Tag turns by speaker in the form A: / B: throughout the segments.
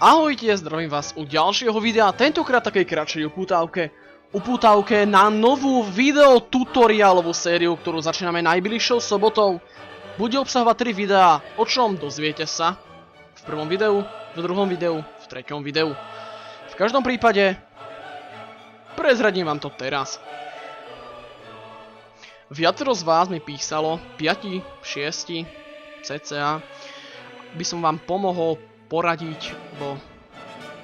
A: Ahojte, zdravím vás u ďalšieho videa, tentokrát takej kratšej upútavke na novú videotutoriálovú sériu, ktorú začíname najbližšou sobotou. Bude obsahovať 3 videá, o čom dozviete sa v prvom videu, v druhom videu, v treťom videu. V každom prípade prezradím vám to teraz. Viacero z vás mi písalo, 5, 6 cca, by som vám pomohol poradiť,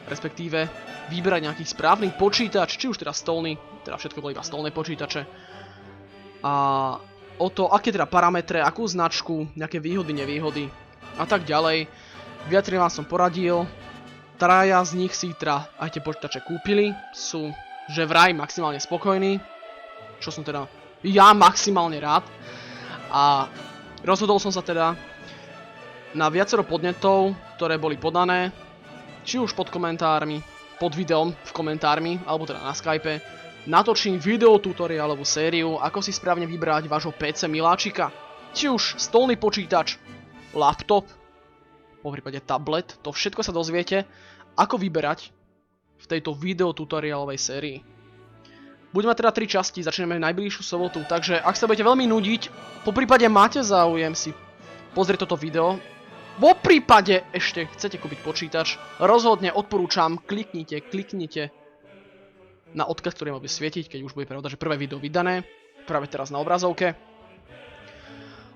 A: respektíve vybrať nejaký správny počítač, či už teda stolný, teda všetko boli iba stolné počítače. A o to, aké teda parametre, akú značku, nejaké výhody, nevýhody a tak ďalej. Viacerým vám som poradil, 3 z nich si teda aj tie počítače kúpili, sú že vraj maximálne spokojní, čo som teda ja maximálne rád. A rozhodol som sa teda na viacero podnetov, ktoré boli podané, či už pod komentármi, pod videom v komentármi, alebo teda na Skype, natočím videotutoriálovú sériu, ako si správne vybrať vášho PC miláčika. Či už stolný počítač, laptop, po prípade tablet, to všetko sa dozviete, ako vyberať v tejto videotutoriálovej sérii. Budeme teda 3 časti, začneme v najbližšiu sobotu, takže ak sa budete veľmi nudiť, po prípade máte záujem si pozrieť toto video, po prípade ešte chcete kúpiť počítač, rozhodne odporúčam, kliknite na odkaz, ktorý má vysvietiť, keď už bude pravda, že prvé video vydané, práve teraz na obrazovke.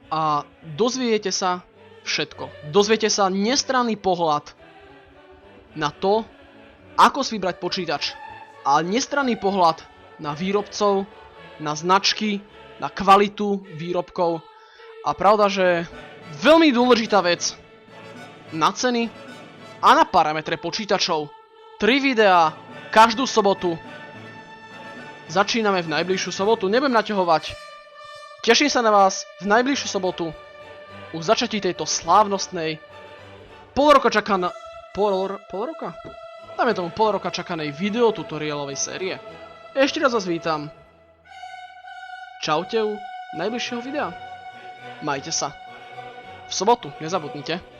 A: A dozviete sa všetko. Dozviete sa nestranný pohľad na to, ako si vybrať počítač. A nestranný pohľad na výrobcov, na značky, na kvalitu výrobkov. A pravda, že veľmi dôležitá vec, na ceny a na parametre počítačov. 3 videá každú sobotu. Začíname v najbližšiu sobotu, nebudem naťahovať. Teším sa na vás v najbližšiu sobotu u začatí tejto slávnostnej pol roka čakanej videotutoriálovej série. Ešte raz vás vítam. Čaute u najbližšieho videa. Majte sa. V sobotu, nezabudnite.